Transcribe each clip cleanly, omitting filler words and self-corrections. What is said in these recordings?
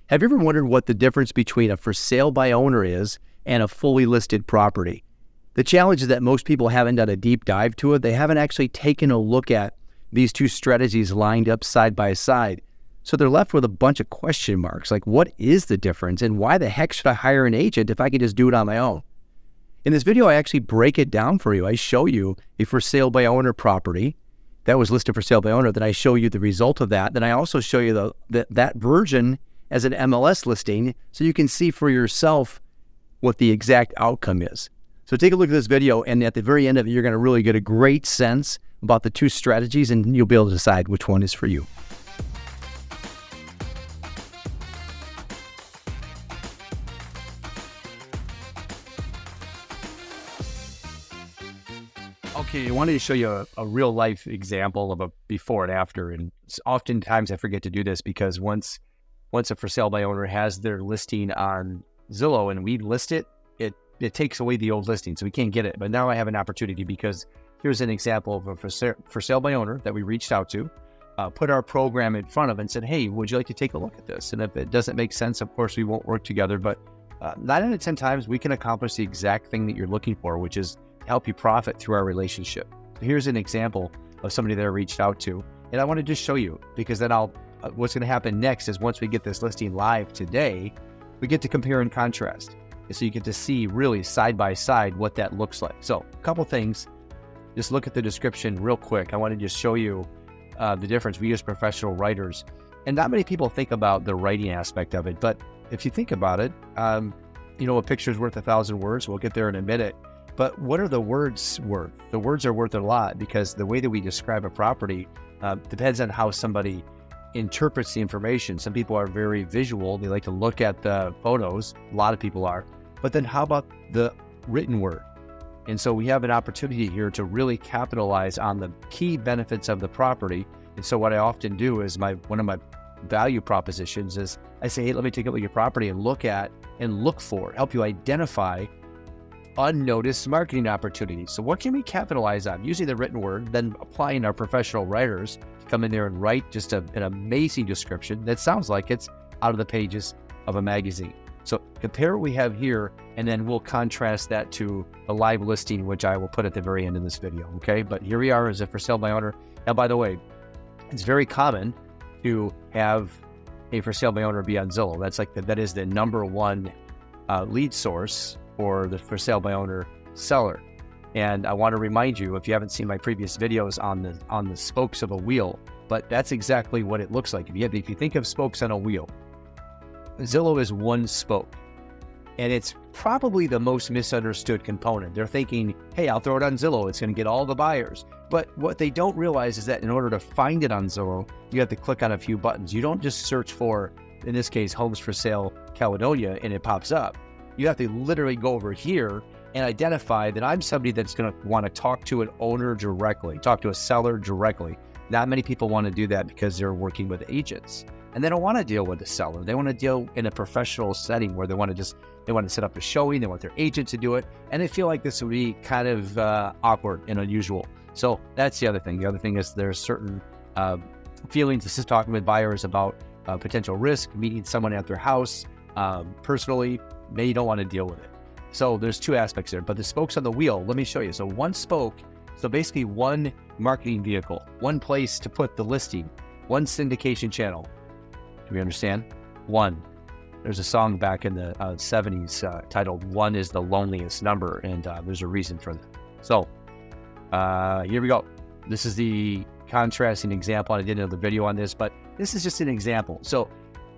Have you ever wondered what the difference between a for sale by owner is and a fully listed property? The challenge is that most people haven't done a deep dive to it. They haven't actually taken a look at these two strategies lined up side by side. So they're left with a bunch of question marks, like what is the difference and why the heck should I hire an agent if I can just do it on my own? In this video, I actually break it down for you. I show you a for sale by owner property that was listed for sale by owner. Then I show you the result of that. Then I also show you that version as an MLS listing so you can see for yourself what the exact outcome is. So take a look at this video, and at the very end of it, you're going to really get a great sense about the two strategies, and you'll be able to decide which one is for you. Okay, I wanted to show you a real life example of a before and after, and oftentimes I forget to do this because once a for sale by owner has their listing on Zillow and we list it, it takes away the old listing, so we can't get it. But now I have an opportunity because here's an example of a for sale by owner that we reached out to, put our program in front of and said, hey, would you like to take a look at this? And if it doesn't make sense, of course, we won't work together. But 9 out of 10 times, we can accomplish the exact thing that you're looking for, which is to help you profit through our relationship. So here's an example of somebody that I reached out to. And I want to just show you, because then what's going to happen next is once we get this listing live today, we get to compare and contrast. And so you get to see really side by side what that looks like. So a couple things, just look at the description real quick. I want to just show you the difference. We use professional writers, and not many people think about the writing aspect of it. But if you think about it, a picture's worth 1,000 words. We'll get there in a minute. But what are the words worth? The words are worth a lot because the way that we describe a property depends on how somebody interprets the information. Some people are very visual. They like to look at the photos. A lot of people are. But then how about the written word? And so we have an opportunity here to really capitalize on the key benefits of the property. And so what I often do is one of my value propositions is I say, hey, let me take a look at your property and look for, help you identify unnoticed marketing opportunities. So what can we capitalize on? Using the written word, then applying our professional writers to come in there and write just an amazing description that sounds like it's out of the pages of a magazine. So compare what we have here, and then we'll contrast that to a live listing, which I will put at the very end of this video, okay? But here we are as a for sale by owner. Now, by the way, it's very common to have a for sale by owner be on Zillow. That is the number one lead source for the for sale by owner seller. And I want to remind you, if you haven't seen my previous videos on the spokes of a wheel, but that's exactly what it looks like. If you think of spokes on a wheel, Zillow is one spoke, and it's probably the most misunderstood component. They're thinking, hey, I'll throw it on Zillow. It's going to get all the buyers. But what they don't realize is that in order to find it on Zillow, you have to click on a few buttons. You don't just search for, in this case, homes for sale, Caledonia, and it pops up. You have to literally go over here and identify that I'm somebody that's going to want to talk to an owner directly, talk to a seller directly. Not many people want to do that because they're working with agents. And they don't want to deal with the seller. They want to deal in a professional setting where they want to set up a showing. They want their agent to do it. And they feel like this would be kind of awkward and unusual. So that's the other thing. The other thing is there's certain feelings. This is talking with buyers about potential risk, meeting someone at their house personally. They don't want to deal with it. So there's two aspects there. But the spokes on the wheel, let me show you. So one spoke, so basically one marketing vehicle, one place to put the listing, one syndication channel. Do we understand? One. There's a song back in the 70s titled "One is the Loneliest Number," and there's a reason for that. So here we go. This is the contrasting example. I did another video on this, but this is just an example. So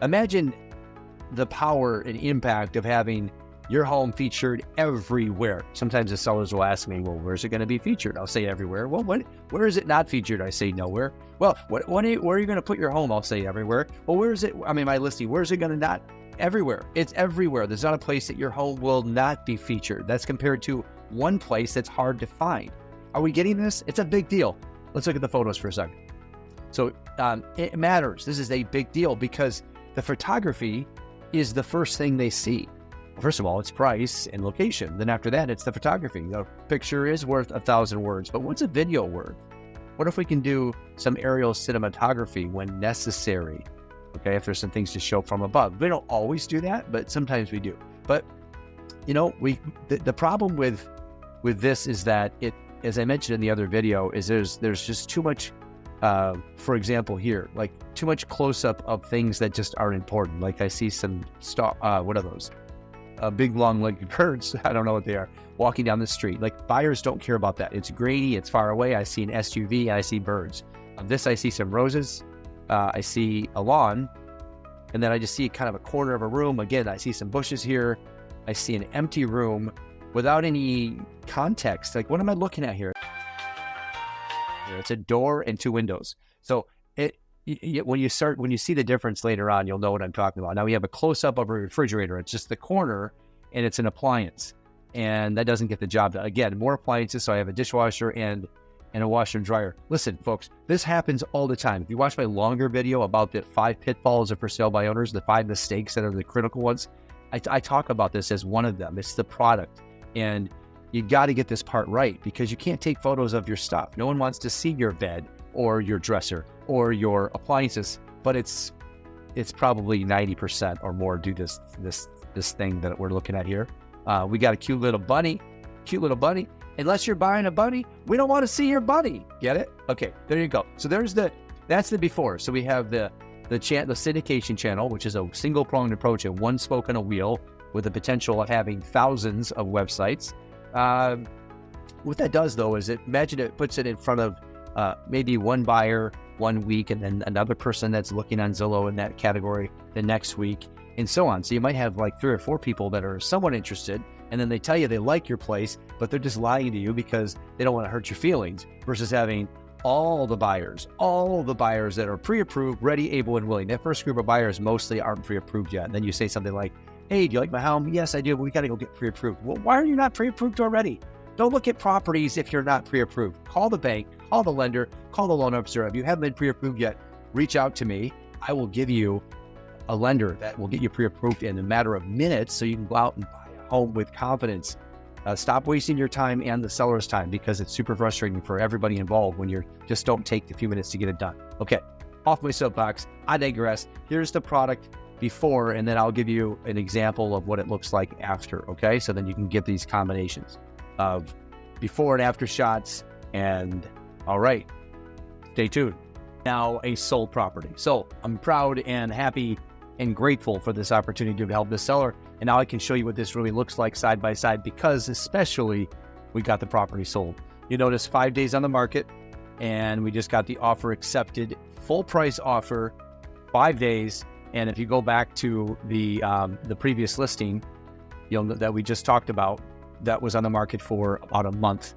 imagine the power and impact of having your home featured everywhere. Sometimes the sellers will ask me, well, where's it going to be featured? I'll say everywhere. Well, where is it not featured? I say nowhere. Well, where are you going to put your home? I'll say everywhere. Well, where is it? My listing, where is it going to not? Everywhere. It's everywhere. There's not a place that your home will not be featured. That's compared to one place that's hard to find. Are we getting this? It's a big deal. Let's look at the photos for a second. So it matters. This is a big deal because the photography is the first thing they see. First of all, it's price and location. Then after that, it's the photography. The picture is worth 1,000 words, but what's a video worth? What if we can do some aerial cinematography when necessary? Okay, if there's some things to show from above. We don't always do that, but sometimes we do. But the problem with this is that it, as I mentioned in the other video, is there's just too much. For example, here, like too much close up of things that just aren't important. Like I see some what are those? Big long-legged birds. I don't know what they are. Walking down the street. Like buyers don't care about that. It's grainy. It's far away. I see an SUV. I see birds. This I see some roses. I see a lawn, and then I just see kind of a corner of a room. Again, I see some bushes here. I see an empty room without any context. Like, what am I looking at here? It's a door and 2 windows. So when you see the difference later on, you'll know what I'm talking about. Now we have a close-up of a refrigerator. It's just the corner, and it's an appliance, and that doesn't get the job done. Again, more appliances. So I have a dishwasher and a washer and dryer. Listen, folks, this happens all the time. If you watch my longer video about the 5 pitfalls of for sale by owners, the 5 mistakes that are the critical ones, I talk about this as one of them. It's the product, and you got to get this part right, because you can't take photos of your stuff. No one wants to see your bed or your dresser or your appliances, but it's probably 90% or more do this thing that we're looking at here. We got a cute little bunny. Unless you're buying a bunny, we don't want to see your bunny. Get it? Okay, there you go. So that's the before. So we have the syndication channel, which is a single pronged approach and one spoke on a wheel with the potential of having thousands of websites. What that does though is imagine it puts it in front of maybe one buyer 1 week, and then another person that's looking on Zillow in that category the next week, and so on. So you might have like 3 or 4 people that are somewhat interested, and then they tell you they like your place, but they're just lying to you because they don't want to hurt your feelings, versus having all the buyers that are pre-approved, ready, able, and willing. That first group of buyers mostly aren't pre-approved yet. And then you say something like, hey, do you like my home? Yes, I do, but we got to go get pre-approved. Well, why are you not pre-approved already? Don't look at properties if you're not pre-approved. Call the bank, call the lender, call the loan officer. If you haven't been pre-approved yet, reach out to me. I will give you a lender that will get you pre-approved in a matter of minutes, so you can go out and buy a home with confidence. Stop wasting your time and the seller's time, because it's super frustrating for everybody involved when you just don't take the few minutes to get it done. Okay, off my soapbox. I digress. Here's the product before, and then I'll give you an example of what it looks like after. Okay, so then you can get these combinations of before and after shots. And all right, stay tuned. Now, a sold property. So I'm proud and happy and grateful for this opportunity to help the seller. And now I can show you what this really looks like side by side, because especially we got the property sold. You notice 5 days on the market, and we just got the offer accepted, full price offer, 5 days. And if you go back to the previous listing, you'll know that we just talked about, that was on the market for about a month.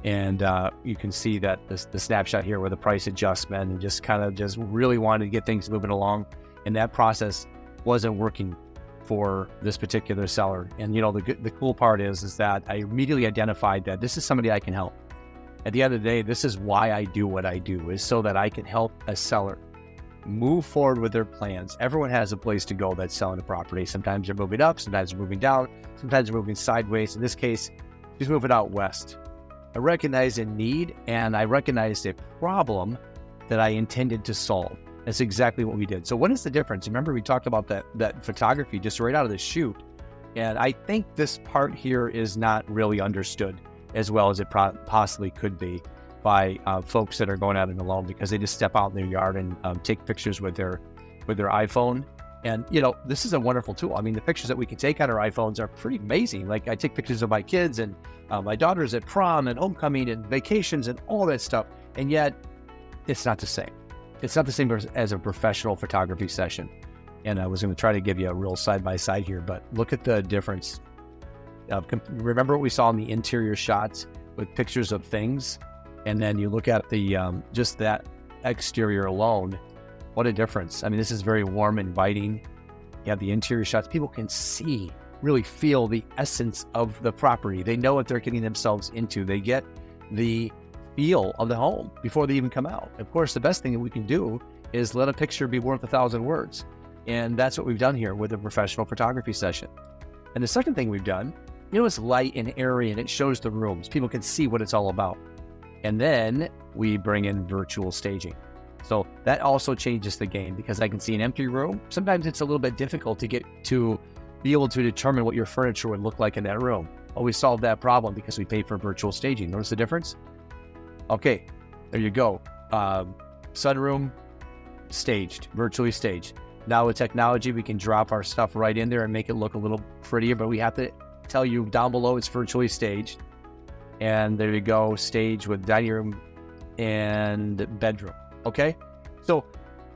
And you can see that the snapshot here with the price adjustment, and just really wanted to get things moving along. And that process wasn't working for this particular seller. And the cool part is that I immediately identified that this is somebody I can help. At the end of the day, this is why I do what I do, is so that I can help a seller move forward with their plans. Everyone has a place to go that's selling a property. Sometimes they're moving up, sometimes they're moving down, sometimes they're moving sideways. In this case, she's moving out west. I recognize a need, and I recognized a problem that I intended to solve. That's exactly what we did. So what is the difference? Remember, we talked about that photography just right out of the chute. And I think this part here is not really understood as well as it possibly could be by folks that are going out on a loan, because they just step out in their yard and take pictures with their iPhone. And this is a wonderful tool. I mean, the pictures that we can take on our iPhones are pretty amazing. Like, I take pictures of my kids and my daughters at prom and homecoming and vacations and all that stuff. And yet it's not the same. It's not the same as a professional photography session. And I was going to try to give you a real side-by-side here, but look at the difference. Remember what we saw in the interior shots with pictures of things? And then you look at the just that exterior alone. What a difference. I mean, this is very warm, inviting. You have the interior shots. People can see, really feel the essence of the property. They know what they're getting themselves into. They get the feel of the home before they even come out. Of course, the best thing that we can do is let a picture be worth 1,000 words. And that's what we've done here with a professional photography session. And the second thing we've done, it's light and airy, and it shows the rooms. People can see what it's all about. And then we bring in virtual staging. So that also changes the game because I can see an empty room. Sometimes it's a little bit difficult to get to be able to determine what your furniture would look like in that room. Well, we solved that problem because we paid for virtual staging. Notice the difference? Okay, there you go. Sunroom, staged, virtually staged. Now with technology, we can drop our stuff right in there and make it look a little prettier, but we have to tell you down below it's virtually staged. And there you go, stage with dining room and bedroom, okay? So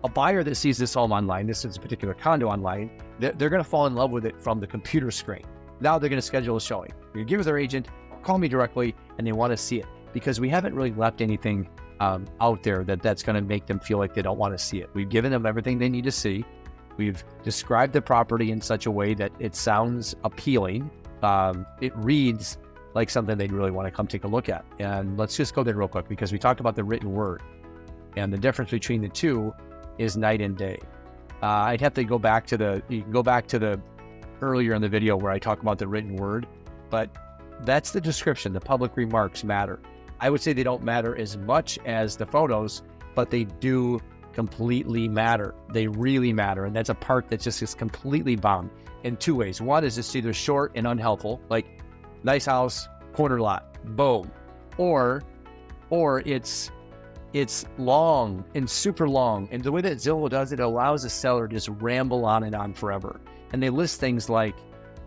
a buyer that sees this home online, this is a particular condo online, they're gonna fall in love with it from the computer screen. Now they're gonna schedule a showing. You give their agent, call me directly, and they wanna see it because we haven't really left anything out there that's gonna make them feel like they don't wanna see it. We've given them everything they need to see. We've described the property in such a way that it sounds appealing. It reads like something they'd really want to come take a look at. And let's just go there real quick because we talked about the written word. And the difference between the two is night and day. I'd have to go back to the earlier in the video where I talk about the written word, but that's the description. The public remarks matter. I would say they don't matter as much as the photos, but they do completely matter. They really matter. And that's a part that just is completely bound in two ways. One is it's either short and unhelpful, like nice house, corner lot, boom. Or it's long and super long. And the way that Zillow does it allows the seller to just ramble on and on forever. And they list things like,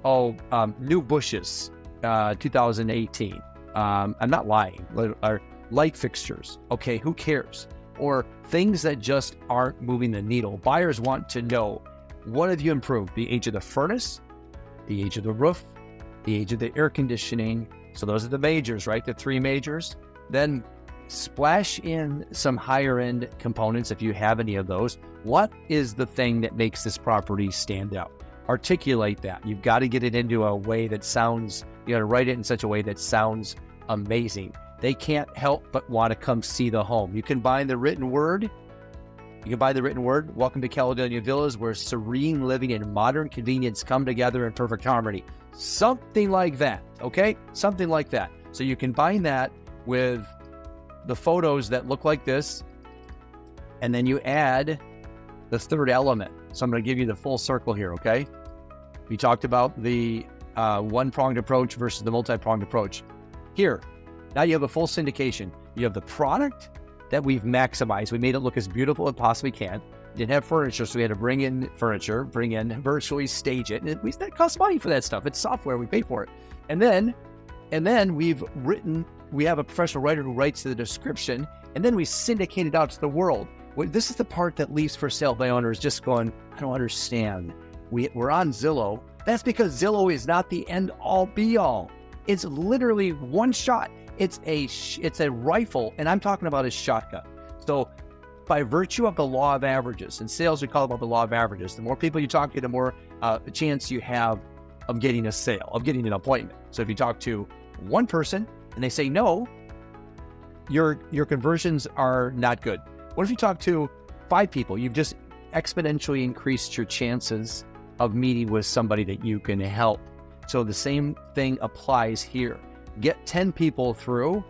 new bushes, 2018. I'm not lying. Or light fixtures. Okay, who cares? Or things that just aren't moving the needle. Buyers want to know, what have you improved? The age of the furnace, the age of the roof, the age of the air conditioning. So those are the majors, right? The three majors. Then splash in some higher end components if you have any of those. What is the thing that makes this property stand out? Articulate that. You've got to get it into a way that sounds, you got to write it in such a way that sounds amazing. They can't help but want to come see the home. You can buy the written word. Welcome to Caledonia Villas, where serene living and modern convenience come together in perfect harmony. Something like that, okay? Something like that. So you combine that with the photos that look like this, and then you add the third element. So I'm going to give you the full circle here, okay? We talked about the one-pronged approach versus the multi-pronged approach. Here, now you have a full syndication. You have the product that we've maximized. We made it look as beautiful as possibly can. Didn't have furniture, so we had to bring in furniture, virtually stage it. And that costs money for that stuff. It's software, we pay for it. And then we have a professional writer who writes the description, and then we syndicate it out to the world. This is the part that leaves for sale by owners just going, I don't understand. We're on Zillow. That's because Zillow is not the end all be all. It's literally one shot. It's a rifle, and I'm talking about a shotgun. So by virtue of the law of averages, in sales we call it the law of averages, the more people you talk to, the more chance you have of getting a sale, of getting an appointment. So if you talk to one person and they say no, your conversions are not good. What if you talk to 5 people? You've just exponentially increased your chances of meeting with somebody that you can help. So the same thing applies here. Get 10 people through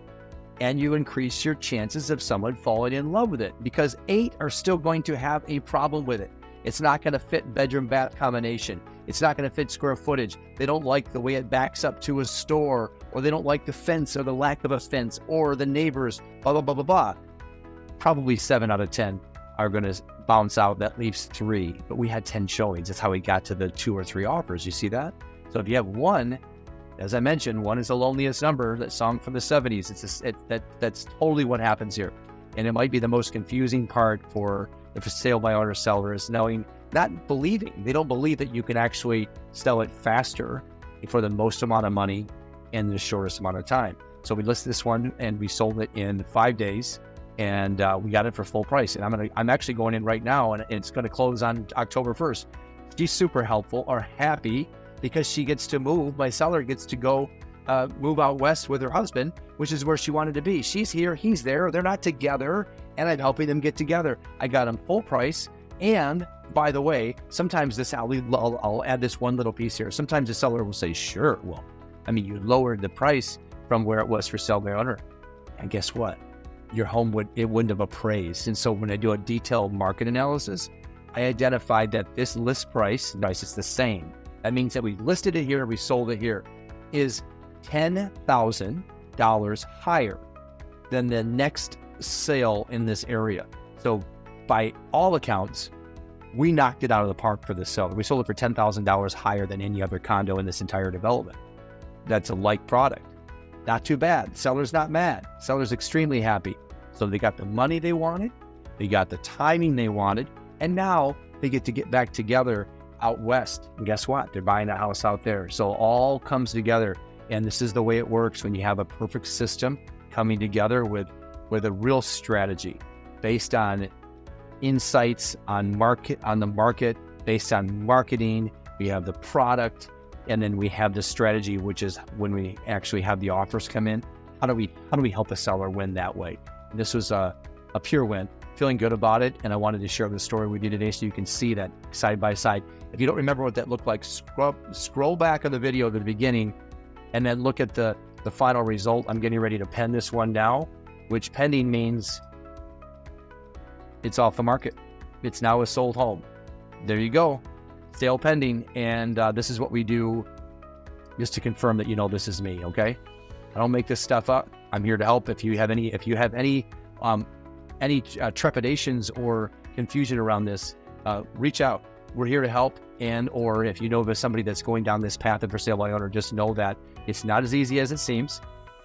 and you increase your chances of someone falling in love with it, because 8 are still going to have a problem with it. It's not going to fit bedroom bath combination. It's not going to fit square footage. They don't like the way it backs up to a store, or they don't like the fence or the lack of a fence or the neighbors, blah, blah, blah, blah, blah. Probably 7 out of 10 are going to bounce out. That leaves 3, but we had 10 showings. That's how we got to the 2 or 3 offers. You see that? So if you have 1, as I mentioned, 1 is the loneliest number, that song from the 70s. That's totally what happens here. And it might be the most confusing part for the for sale by owner sellers, not believing. They don't believe that you can actually sell it faster for the most amount of money in the shortest amount of time. So we listed this one and we sold it in 5 days, and we got it for full price. And I'm actually going in right now, and it's going to close on October 1st. She's super helpful, or happy, because she gets to move. My seller gets to go move out west with her husband, which is where she wanted to be. She's here, he's there, they're not together, and I'm helping them get together. I got them full price. And by the way, sometimes I'll add this one little piece here. Sometimes the seller will say, sure, well, I mean, you lowered the price from where it was for sale by owner. And guess what? your home wouldn't have appraised. And so when I do a detailed market analysis, I identified that this list price is the same. That means that we listed it here, we sold it here, is $10,000 higher than the next sale in this area. So by all accounts, we knocked it out of the park for the seller. We sold it for $10,000 higher than any other condo in this entire development. That's a like product. Not too bad. Seller's not mad. Seller's extremely happy. So they got the money they wanted, they got the timing they wanted, and now they get to get back together out west. And guess what? They're buying a house out there. So all comes together. And this is the way it works when you have a perfect system coming together with a real strategy based on insights on the market, based on marketing. We have the product, and then we have the strategy, which is when we actually have the offers come in. How do we help the seller win that way? And this was a pure win. Feeling good about it, and I wanted to share the story with you today so you can see that side by side. If you don't remember what that looked like, scroll back on the video to the beginning, and then look at the final result. I'm getting ready to pen this one now, which pending means it's off the market. It's now a sold home. There you go. Sale pending. And this is what we do just to confirm that you know this is me, okay? I don't make this stuff up. I'm here to help. If you have any trepidations or confusion around this, reach out. We're here to help. And or if you know of somebody that's going down this path of for sale by owner, just know that it's not as easy as it seems.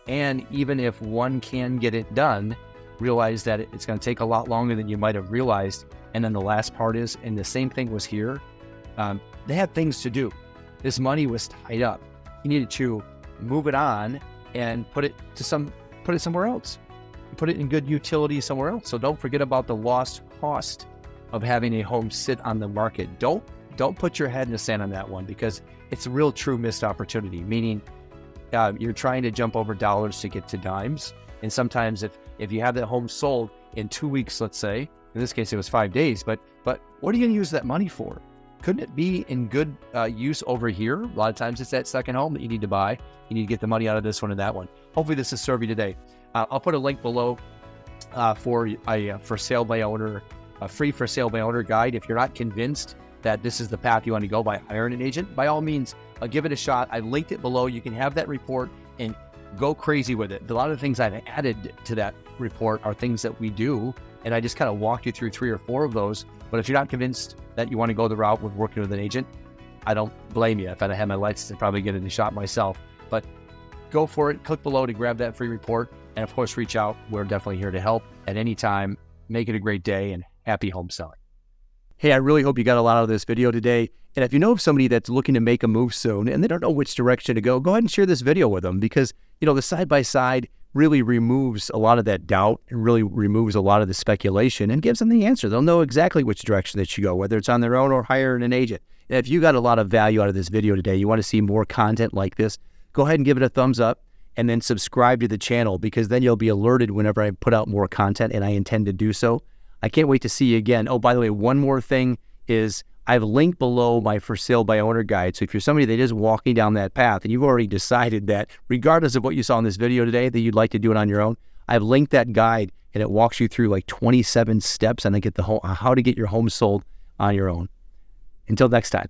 And even if one can get it done, realize that it's going to take a lot longer than you might have realized. And then the last part is, and the same thing was here, they had things to do. This money was tied up. You needed to move it on and put it somewhere else. Put it in good utility somewhere else. So don't forget about the lost cost of having a home sit on the market. Don't put your head in the sand on that one, because it's a real true missed opportunity, meaning you're trying to jump over dollars to get to dimes. And sometimes if you have that home sold in 2 weeks, let's say, in this case it was 5 days, but what are you going to use that money for? Couldn't it be in good use over here? A lot of times it's that second home that you need to buy. You need to get the money out of this one and that one. Hopefully this has served you today. I'll put a link below for a for sale by owner, a free for sale by owner guide. If you're not convinced that this is the path you want to go by hiring an agent, by all means, give it a shot. I linked it below. You can have that report and go crazy with it. A lot of the things I've added to that report are things that we do, and I just kind of walked you through 3 or 4 of those. But if you're not convinced that you want to go the route with working with an agent, I don't blame you. If I had my license, I'd probably get it a shot myself. But go for it. Click below to grab that free report. And of course, reach out. We're definitely here to help at any time. Make it a great day and happy home selling. Hey, I really hope you got a lot out of this video today. And if you know of somebody that's looking to make a move soon and they don't know which direction to go ahead and share this video with them, because, the side-by-side really removes a lot of that doubt and really removes a lot of the speculation and gives them the answer. They'll know exactly which direction they should go, whether it's on their own or hiring an agent. And if you got a lot of value out of this video today, you want to see more content like this, go ahead and give it a thumbs up and then subscribe to the channel, because then you'll be alerted whenever I put out more content, and I intend to do so. I can't wait to see you again. Oh, by the way, one more thing is I've linked below my for sale by owner guide. So if you're somebody that is walking down that path and you've already decided that regardless of what you saw in this video today, that you'd like to do it on your own, I've linked that guide and it walks you through like 27 steps on how to get your home sold on your own. Until next time.